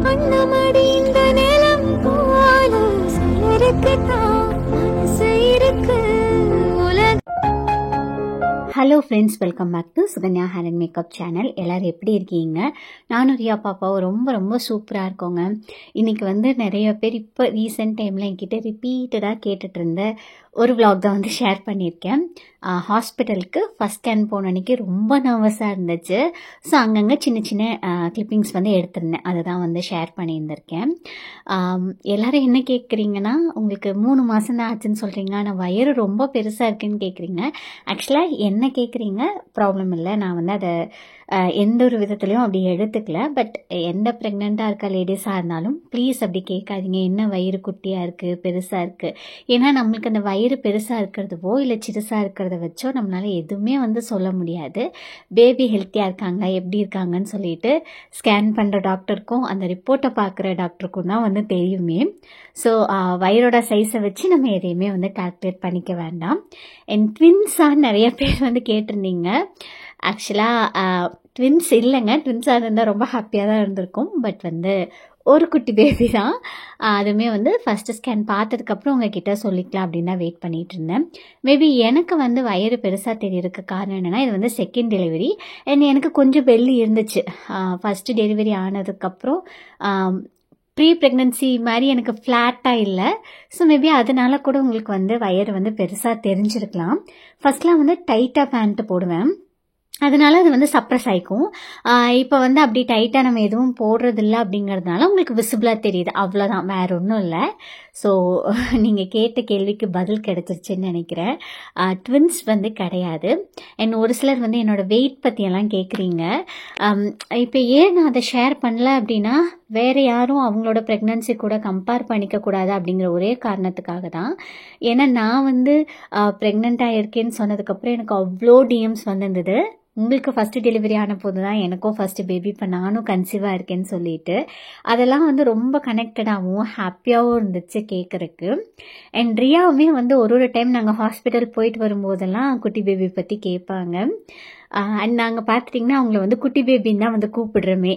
அண்ணமடி இந்த நிலம் போல சிலருக்கு தான் மனசு இருக்கு உலக. Hello friends, welcome back to Sukanya hair and makeup channel. எல்லோரும் எப்படி இருக்கீங்க? நானும் ரியா பாப்பாவும் ரொம்ப ரொம்ப சூப்பராக இருக்கோங்க. இன்றைக்கி வந்து நிறைய பேர் இப்போ ரீசெண்ட் டைமில் என்கிட்ட ரிப்பீட்டடாக கேட்டுட்டு இருந்த ஒரு விளாக் தான் வந்து ஷேர் பண்ணியிருக்கேன். ஹாஸ்பிட்டலுக்கு ஃபஸ்ட் ஸ்கேன் போன அன்றைக்கி ரொம்ப நர்வஸாக இருந்துச்சு. ஸோ அங்கங்கே சின்ன சின்ன கிளிப்பிங்ஸ் வந்து எடுத்திருந்தேன். அதை தான் வந்து ஷேர் பண்ணியிருந்திருக்கேன். எல்லோரும் என்ன கேட்குறீங்கன்னா, உங்களுக்கு 3 மாதம் தான் ஆச்சுன்னு சொல்கிறீங்க, ஆனால் வயிறு ரொம்ப பெருசாக இருக்குன்னு கேட்குறீங்க. ஆக்சுவலாக என்ன கேட்குறீங்க ப்ராப்ளம் இல்லை, நான் வந்து அதை எந்த ஒரு விதத்துலையும் அப்படி எடுத்துக்கல. பட் எந்த ப்ரெக்னெண்ட்டாக இருக்க லேடிஸாக இருந்தாலும் ப்ளீஸ் அப்படி கேட்காதீங்க, என்ன வயிறு குட்டியாக இருக்குது பெருசாக இருக்குது. ஏன்னா நம்மளுக்கு அந்த வயிறு பெருசாக இருக்கிறதுவோ இல்லை சிறுசாக இருக்கிறத வச்சோ நம்மளால் எதுவுமே வந்து சொல்ல முடியாது. பேபி ஹெல்த்தியாக இருக்காங்க எப்படி இருக்காங்கன்னு சொல்லிட்டு ஸ்கேன் பண்ணுற டாக்டருக்கும் அந்த ரிப்போர்ட்டை பார்க்குற டாக்டருக்கும் தான் வந்து தெரியுமே. ஸோ வயிறோட சைஸை வச்சு நம்ம எதையுமே வந்து கால்குலேட் பண்ணிக்க வேண்டாம். அண்ட் ட்வின்ஸாக நிறைய பேர் வந்து கேட்டிருந்தீங்க. ஆக்சுவலாக ட்வின்ஸ் இல்லைங்க, ட்வின்ஸாக இருந்தால் ரொம்ப ஹாப்பியாக தான் இருந்திருக்கும். பட் வந்து ஒரு குட்டி பேபி தான். அதுவுமே வந்து ஃபஸ்ட்டு ஸ்கேன் பார்த்ததுக்கப்புறம் உங்ககிட்ட சொல்லிக்கலாம் அப்படின்னு தான் வெயிட் பண்ணிகிட்டு இருந்தேன். மேபி எனக்கு வந்து வயிறு பெருசாக தெரியறதுக்கு காரணம் என்னென்னா, இது வந்து செகண்ட் டெலிவரி அண்ட் எனக்கு கொஞ்சம் பெல்லி இருந்துச்சு. ஃபஸ்ட்டு டெலிவரி ஆனதுக்கப்புறம் ப்ரீ ப்ரெக்னன்சி மாதிரி எனக்கு ஃப்ளாட்டாக இல்லை. ஸோ மேபி அதனால கூட உங்களுக்கு வந்து வயிறு வந்து பெருசாக தெரிஞ்சிருக்கலாம். ஃபஸ்ட்லாம் வந்து டைட்டாக பேண்ட்டு போடுவேன், அதனால அது வந்து சப்ரஸ் ஆகிக்கும். இப்போ வந்து அப்படி டைட்டாக நம்ம எதுவும் போடுறதில்ல அப்படிங்கிறதுனால உங்களுக்கு விசிபிளாக தெரியுது, அவ்வளோதான், வேறு ஒன்றும் இல்லை. ஸோ நீங்கள் கேட்ட கேள்விக்கு பதில் கிடச்சிருச்சுன்னு நினைக்கிறேன். ட்வின்ஸ் வந்து கிடையாது. அண்ட் ஒரு சிலர் வந்து என்னோடய வெயிட் பற்றியெல்லாம் கேட்குறீங்க. இப்போ ஏன் நான் அதை ஷேர் பண்ணல அப்படின்னா, வேறு யாரும் அவங்களோட ப்ரெக்னன்சி கூட கம்பேர் பண்ணிக்கக்கூடாது அப்படிங்கிற ஒரே காரணத்துக்காக தான். ஏன்னா நான் வந்து ப்ரெக்னெண்ட்டாக இருக்கேன்னு சொன்னதுக்கப்புறம் எனக்கு அவ்வளோ டிஎம்ஸ் வந்திருந்தது. உங்களுக்கு ஃபஸ்ட்டு டெலிவரி ஆன போது தான் எனக்கும் ஃபஸ்ட்டு பேபி, இப்போ நானும் கன்சீவாக இருக்கேன்னு சொல்லிட்டு அதெல்லாம் வந்து ரொம்ப கனெக்டடாகவும் ஹாப்பியாகவும் இருந்துச்சு கேட்குறக்கு. அண்ட் ரியாவுமே வந்து ஒரு டைம் நாங்கள் ஹாஸ்பிட்டல் போயிட்டு வரும்போதெல்லாம் குட்டி பேபி பற்றி கேட்பாங்க. அண்ட் நாங்கள் பார்த்துட்டிங்கன்னா அவங்கள வந்து குட்டி பேபின்னு தான் வந்து கூப்பிடுறோமே.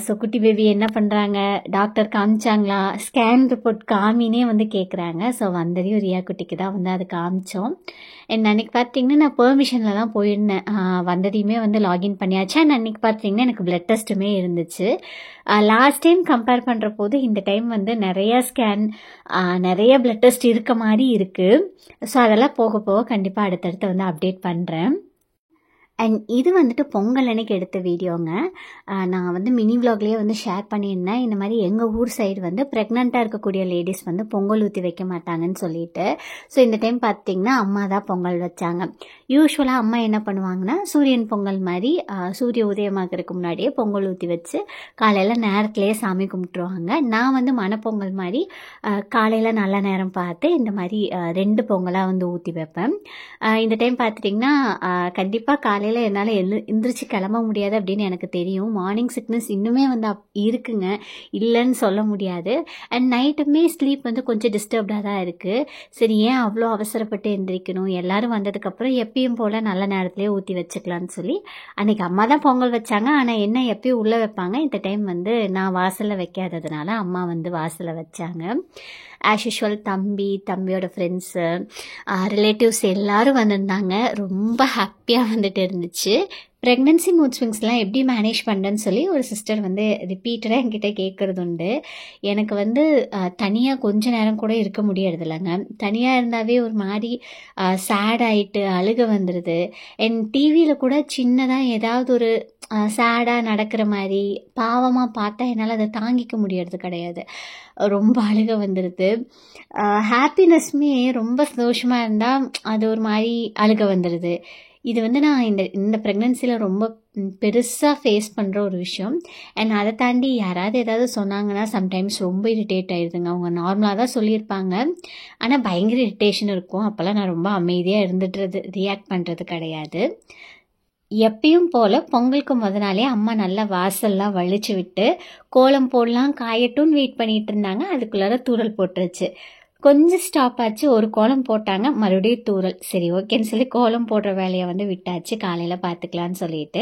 ஸோ குட்டி பேபி என்ன பண்ணுறாங்க, டாக்டர் காமிச்சாங்களா, ஸ்கேன் ரிப்போர்ட் காமினே வந்து கேட்குறாங்க. ஸோ வந்ததையும் ரியா குட்டிக்கு தான் வந்து அது காமிச்சோம். அண்ட் அன்றைக்கி பார்த்திங்கன்னா நான் பெர்மிஷனில் தான் போயிருந்தேன். வந்ததையுமே வந்து லாகின் பண்ணியாச்சு. அண்ட் அன்றைக்கி பார்த்திங்கன்னா எனக்கு பிளட் டெஸ்ட்டுமே இருந்துச்சு. லாஸ்ட் டைம் கம்பேர் பண்ணுற போது இந்த டைம் வந்து நிறையா ஸ்கேன் நிறைய பிளட் டெஸ்ட் இருக்க மாதிரி இருக்குது. ஸோ அதெல்லாம் போக போக கண்டிப்பாக அடுத்தடுத்து வந்து அப்டேட் பண்ணுறேன். அண்ட் இது வந்துட்டு பொங்கல் அன்னைக்கு எடுத்த வீடியோங்க. நான் வந்து மினி விலாக்லேயே வந்து ஷேர் பண்ணியிருந்தேன். இந்த மாதிரி எங்கள் ஊர் சைடு வந்து ப்ரெக்னெண்ட்டாக இருக்கக்கூடிய லேடிஸ் வந்து பொங்கல் ஊற்றி வைக்க மாட்டாங்கன்னு சொல்லிட்டு. ஸோ இந்த டைம் பார்த்திங்கன்னா அம்மா தான் பொங்கல் வச்சாங்க. யூஸ்வலாக அம்மா என்ன பண்ணுவாங்கன்னா, சூரியன் பொங்கல் மாதிரி சூரிய உதயமாகிறதுக்கு முன்னாடியே பொங்கல் ஊற்றி வச்சு காலையில் நேரத்துலேயே சாமி கும்பிட்டுருவாங்க. நான் வந்து மணப்பொங்கல் மாதிரி காலையில் நல்ல நேரம் பார்த்து இந்த மாதிரி 2 பொங்கலாக வந்து ஊற்றி வைப்பேன். இந்த டைம் பார்த்துட்டிங்கன்னா கண்டிப்பாக காலையில் என்னால் எந்திரிச்சு கிளம்ப முடியாது அப்படின்னு எனக்கு தெரியும். மார்னிங் சிக்னஸ் இன்னுமே வந்து இருக்குங்க, இல்லைன்னு சொல்ல முடியாது. அண்ட் நைட்டுமே ஸ்லீப் வந்து கொஞ்சம் டிஸ்டர்ப்டாக தான் இருக்குது. சரி, ஏன் அவ்வளோ அவசரப்பட்டு எந்திரிக்கணும், எல்லோரும் வந்ததுக்கப்புறம் எப்பயும் போல் நல்ல நேரத்துலேயே ஊற்றி வச்சுக்கலான்னு சொல்லி அன்றைக்கி அம்மா தான் பொங்கல் வச்சாங்க. ஆனால் என்ன எப்பயும் உள்ளே வைப்பாங்க, இந்த டைம் வந்து நான் வாசலில் வைக்காததுனால அம்மா வந்து வாசலில் வச்சாங்க. ஆஸ் யூஷுவல் தம்பியோட ஃப்ரெண்ட்ஸு ரிலேட்டிவ்ஸ் எல்லோரும் வந்திருந்தாங்க. ரொம்ப ஹாப்பியாக வந்துட்டு இருந்துச்சு. ப்ரெக்னன்சி மூட் ஸ்விங்ஸ்லாம் எப்படி மேனேஜ் பண்ணுறேன்னு சொல்லி ஒரு சிஸ்டர் வந்து ரிப்பீட்டடாக என்கிட்ட கேட்குறது உண்டு. எனக்கு வந்து தனியாக கொஞ்ச நேரம் கூட இருக்க முடியறது இல்லைங்க. தனியாக இருந்தாவே ஒரு மாதிரி சேட் ஆகிட்டு அழுக வந்துடுது. என் டிவியில் கூட சின்னதாக ஏதாவது ஒரு சேடாக நடக்கிற மாதிரி பாவமாக பார்த்தா என்னால் அதை தாங்கிக்க முடியறது கிடையாது. ரொம்ப அழுக வந்துடுது. ஹாப்பினஸ்மே ரொம்ப சந்தோஷமாக இருந்தால் அது ஒரு மாதிரி அழுக வந்துடுது. இது வந்து நான் இந்த ப்ரெக்னன்சியில் ரொம்ப பெருசாக ஃபேஸ் பண்ணுற ஒரு விஷயம். அண்ட் அதை தாண்டி யாராவது ஏதாவது சொன்னாங்கன்னா சம்டைம்ஸ் ரொம்ப இரிட்டேட் ஆகிடுதுங்க. அவங்க நார்மலாக தான் சொல்லியிருப்பாங்க, ஆனால் பயங்கர இரிட்டேஷன் இருக்கும். அப்போல்லாம் நான் ரொம்ப அமைதியாக இருந்துட்டுறது, ரியாக்ட் பண்ணுறது கிடையாது. எப்பயும் போல் பொங்கலுக்கு முத நாளே அம்மா நல்லா வாசல்லாம் வலிச்சு விட்டு கோலம் போடலாம் காயட்டும்னு வெயிட் பண்ணிகிட்டு இருந்தாங்க. அதுக்குள்ளார தூரல் போட்டுருச்சு. கொஞ்சம் ஸ்டாப் ஆச்சு, ஒரு கோலம் போட்டாங்க, மறுபடியும் தூரல். சரி ஓகேன்னு சொல்லி கோலம் போடுற வேலையை வந்து விட்டாச்சு, காலையில் பார்த்துக்கலான்னு சொல்லிட்டு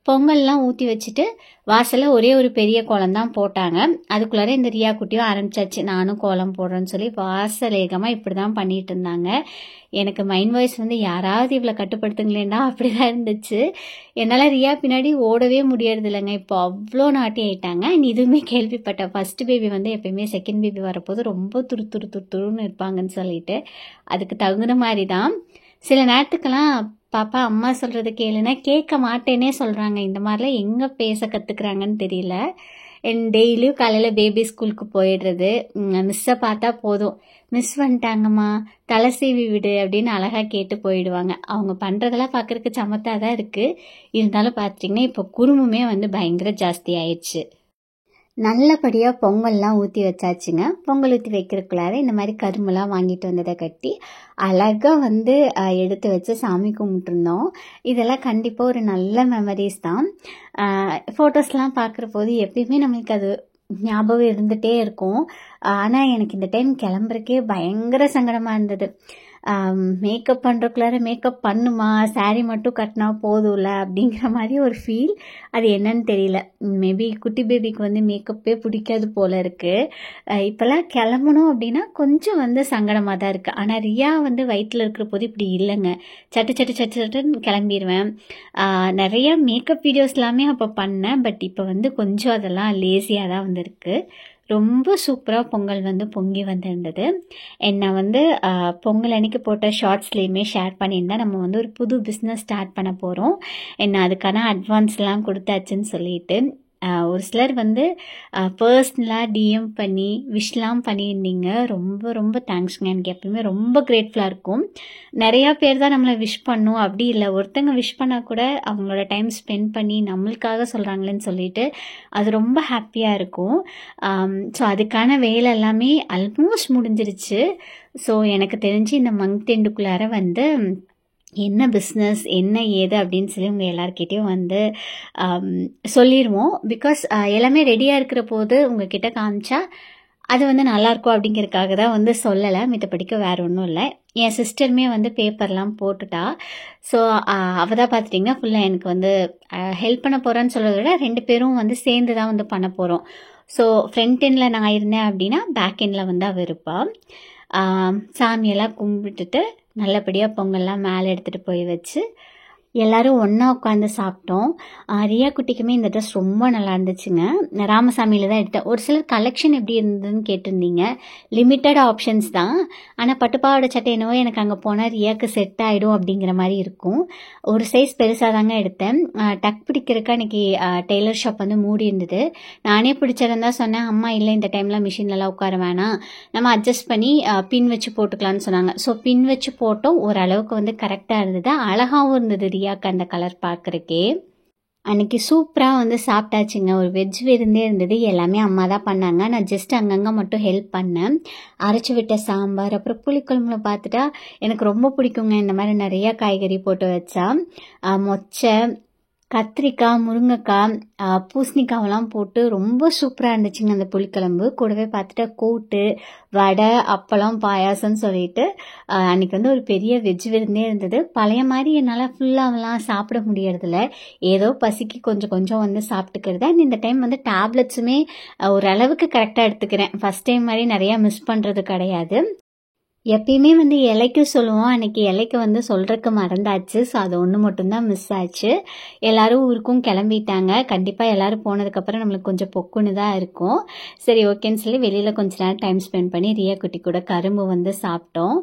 பொங்கல்லாம் ஊற்றி வச்சுட்டு வாசலில் ஒரே ஒரு பெரிய கோலம் தான் போட்டாங்க. அதுக்குள்ளார இந்த ரியா குட்டியும் ஆரம்பிச்சாச்சு, நானும் கோலம் போடுறேன்னு சொல்லி வாசலேகமாக இப்படி தான் பண்ணிட்டு இருந்தாங்க. எனக்கு மைண்ட் வாய்ஸ் வந்து யாராவது இவ்வளோ கட்டுப்படுத்துங்களேண்டா அப்படி தான் இருந்துச்சு. என்னால் ரியா பின்னாடி ஓடவே முடியறது இல்லைங்க. இப்போ அவ்வளோ நாட்டி ஆயிட்டாங்க. இதுவுமே கேள்விப்பட்டேன், ஃபர்ஸ்ட் பேபி வந்து எப்பயுமே செகண்ட் பேபி வரப்போது ரொம்ப துருன்னு இருப்பாங்கன்னு சொல்லிட்டு அதுக்கு தகுந்த மாதிரி தான். சில நேரத்துக்கெல்லாம் பாப்பா அம்மா சொல்கிறது கேளுன்னா கேட்க மாட்டேன்னே சொல்கிறாங்க. இந்த மாதிரிலாம் எங்கே பேச கற்றுக்குறாங்கன்னு தெரியல. டெய்லியும் காலையில் பேபி ஸ்கூலுக்கு போயிடுறது, மிஸ்ஸை பார்த்தா போதும், மிஸ் வந்துட்டாங்கம்மா தலை சீவி விடு அப்படின்னு அழகாக கேட்டு போயிடுவாங்க. அவங்க பண்ணுறதெல்லாம் பார்க்குறதுக்கு சமத்தாக தான் இருக்குது. இருந்தாலும் பார்த்திங்கன்னா இப்போ குறும்புமே வந்து பயங்கர ஜாஸ்தி ஆயிடுச்சு. நல்லபடியாக பொங்கல்லாம் ஊற்றி வச்சாச்சுங்க. பொங்கல் ஊற்றி வைக்கிறதுக்குள்ளார இந்த மாதிரி கரும்புலாம் வாங்கிட்டு வந்ததை கட்டி அழகாக வந்து எடுத்து வச்சு சாமி கும்பிட்டுருந்தோம். இதெல்லாம் கண்டிப்பாக ஒரு நல்ல மெமரிஸ் தான். ஃபோட்டோஸ்லாம் பார்க்குற போது எப்பயுமே நம்மளுக்கு அது ஞாபகம் இருந்துகிட்டே இருக்கும். ஆனால் எனக்கு இந்த டைம் கிளம்புறக்கே பயங்கர சங்கடமாக இருந்தது. மேக்கப் பண்ணுறக்குள்ளார மேக்கப் பண்ணுமா, சாரீ மட்டும் கட்டினா போதும்ல அப்படிங்கிற மாதிரி ஒரு ஃபீல். அது என்னன்னு தெரியல, மேபி குட்டி பேபிக்கு வந்து மேக்கப்பே பிடிக்காது போல இருக்குது. இப்போல்லாம் கிளம்பணும் அப்படின்னா கொஞ்சம் வந்து சங்கடமாக தான் இருக்குது. ஆனால் ரியா வந்து வயிற்றில் இருக்கிற போது இப்படி இல்லைங்க, சட்டுன்னு கிளம்பிடுவேன். நிறைய மேக்கப் வீடியோஸ் எல்லாமே அப்போ பண்ணேன். பட் இப்போ வந்து கொஞ்சம் அதெல்லாம் லேசியாக தான் வந்துருக்கு. ரொம்ப சூப்பராக பொங்கல் வந்து பொங்கி வந்திருந்தது. என்னை வந்து பொங்கல் அன்னைக்கு போட்ட ஷார்ட்ஸ்லேயுமே ஷேர் பண்ணியிருந்தேன். நம்ம வந்து ஒரு புது பிஸ்னஸ் ஸ்டார்ட் பண்ண போகிறோம், என்ன அதுக்கான அட்வான்ஸ்லாம் கொடுத்தாச்சுன்னு சொல்லிட்டு. ஒரு சிலர் வந்து பர்சனலாக டிஎம் பண்ணி விஷலாம் பண்ணியிருந்தீங்க. ரொம்ப தேங்க்ஸ்ங்க. எனக்கு எப்பவுமே ரொம்ப கிரேட்ஃபுல்லாக இருக்கும். நிறையா பேர் தான் நம்மளை விஷ் பண்ணும் அப்படி இல்லை, ஒருத்தங்க விஷ் பண்ணால் கூட அவங்களோட டைம் ஸ்பெண்ட் பண்ணி நம்மளுக்காக சொல்கிறாங்களேன்னு சொல்லிட்டு அது ரொம்ப ஹாப்பியாக இருக்கும். ஸோ அதுக்கான வேலை எல்லாமே ஆல்மோஸ்ட் முடிஞ்சிருச்சு. ஸோ எனக்கு தெரிஞ்சு இந்த மந்த் எண்டுக்குள்ளார வந்து என்ன பிஸ்னஸ் என்ன ஏது அப்படின்னு சொல்லி உங்கள் எல்லாருக்கிட்டையும் வந்து சொல்லிடுவோம். பிகாஸ் எல்லாமே ரெடியாக இருக்கிற போது உங்ககிட்ட காமிச்சா அது வந்து நல்லாயிருக்கும் அப்படிங்கிறதுக்காக தான் வந்து சொல்லலை, மித்தபடிக்க வேறு ஒன்றும் இல்லை. என் சிஸ்டருமே வந்து பேப்பர்லாம் போட்டுட்டா. ஸோ அவள் தான் பார்த்துட்டிங்கன்னா ஃபுல்லாக எனக்கு வந்து ஹெல்ப் பண்ண போகிறேன்னு சொல்கிறத விட 2 பேரும் வந்து சேர்ந்து தான் வந்து பண்ண போகிறோம். ஸோ ஃப்ரண்ட் எண்டில் நான் இருந்தேன் அப்படின்னா பேக் எண்டில் வந்து அவள் இருப்பாள். சாமியெல்லாம் கும்பிட்டுட்டு நல்லபடியாக பொங்கல்லாம் மேலே எடுத்துகிட்டு போய் வச்சு எல்லோரும் ஒன்றா உட்காந்து சாப்பிட்டோம். ரியா குட்டிக்குமே இந்த ட்ரெஸ் ரொம்ப நல்லா இருந்துச்சுங்க. ராமசாமியில் தான் எடுத்தேன். ஒரு சிலர் கலெக்ஷன் எப்படி இருந்ததுன்னு கேட்டிருந்தீங்க. லிமிட்டட் ஆப்ஷன்ஸ் தான். ஆனால் பட்டுப்பாவோட சட்டை என்னவோ எனக்கு அங்கே போனால் ரியாவுக்கு செட் ஆகிடும் அப்படிங்கிற மாதிரி இருக்கும். ஒரு சைஸ் பெருசாக தாங்க எடுத்தேன். டக் பிடிக்கிறதுக்கு அன்றைக்கி டெய்லர் ஷாப் வந்து மூடி இருந்தது. நானே பிடிச்சிருந்தா சொன்னேன், அம்மா இல்லை இந்த டைமில் மிஷின்லலாம் உட்கார வேணாம், நம்ம அட்ஜஸ்ட் பண்ணி பின் வச்சு போட்டுக்கலான்னு சொன்னாங்க. ஸோ பின் வச்சு போட்டோம். ஓரளவுக்கு வந்து கரெக்டாக இருந்தது, அழகாகவும் இருந்தது ரியாக்கு அந்த கலர் பார்க்குறக்கே. அன்றைக்கி சூப்பராக வந்து சாப்பிட்டாச்சுங்க. ஒரு வெஜ் விருந்தே இருந்தது. எல்லாமே அம்மா தான் பண்ணாங்க. நான் ஜஸ்ட் அங்கங்கே மட்டும் ஹெல்ப் பண்ணேன். அரைச்சி விட்ட சாம்பார், அப்புறம் புளிக்குழம்புல பார்த்துட்டா எனக்கு ரொம்ப பிடிக்குங்க இந்த மாதிரி நிறையா காய்கறி போட்டு வச்சா. மொச்சை, கத்திரிக்காய், முருங்கைக்காய், பூசணிக்காவெல்லாம் போட்டு ரொம்ப சூப்பராக இருந்துச்சுங்க அந்த புளிக்குழம்பு. கூடவே பார்த்துட்டா கூட்டு, வடை, அப்பளம், பாயாசம்னு சொல்லிட்டு அன்றைக்கி வந்து ஒரு பெரிய வெஜ் விருந்தே இருந்தது. பழைய மாதிரி என்னால் ஃபுல்லாகலாம் சாப்பிட முடியறதில்ல, ஏதோ பசிக்கு கொஞ்சம் வந்து சாப்பிட்டுக்கிறது. அண்ட் இந்த டைம் வந்து டேப்லெட்ஸுமே ஓரளவுக்கு கரெக்டாக எடுத்துக்கிறேன். ஃபஸ்ட் டைம் மாதிரி நிறையா மிஸ் பண்ணுறது கிடையாது. எப்பயுமே வந்து இலைக்கு சொல்லுவோம், அன்றைக்கி இலைக்கு வந்து சொல்கிறதுக்கு மறந்தாச்சு. ஸோ அது ஒன்று மட்டும்தான் மிஸ் ஆச்சு. எல்லோரும் ஊருக்கும் கிளம்பிட்டாங்க. கண்டிப்பாக எல்லோரும் போனதுக்கப்புறம் நம்மளுக்கு கொஞ்சம் பொக்குன்னு தான் இருக்கும். சரி ஓகேன்னு சொல்லி வெளியில் கொஞ்ச நேரம் டைம் ஸ்பெண்ட் பண்ணி ரியா குட்டி கூட கரும்பு வந்து சாப்பிட்டோம்.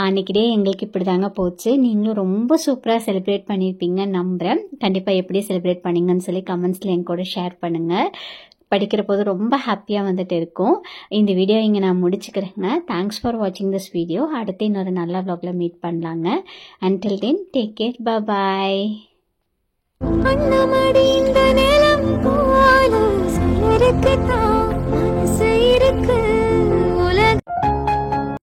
அன்றைக்கி டே எங்களுக்கு இப்படி தாங்க போச்சு. நீங்களும் ரொம்ப சூப்பராக செலிப்ரேட் பண்ணியிருப்பீங்கன்னு நம்புகிறேன். கண்டிப்பாக எப்படி செலிப்ரேட் பண்ணிங்கன்னு சொல்லி கமெண்ட்ஸில் என் கூட ஷேர் பண்ணுங்கள். படிக்கிற போது ரொம்ப ஹாப்பியாக வந்துட்டு இருக்கும். இந்த வீடியோ இங்கே நான் முடிச்சுக்கிறேங்க. தேங்க்ஸ் ஃபார் வாட்சிங் திஸ் வீடியோ. அடுத்து இன்னொரு நல்ல vlogல மீட் பண்ணலாங்க. அன்டில் தென் டேக் கேர், பாய்.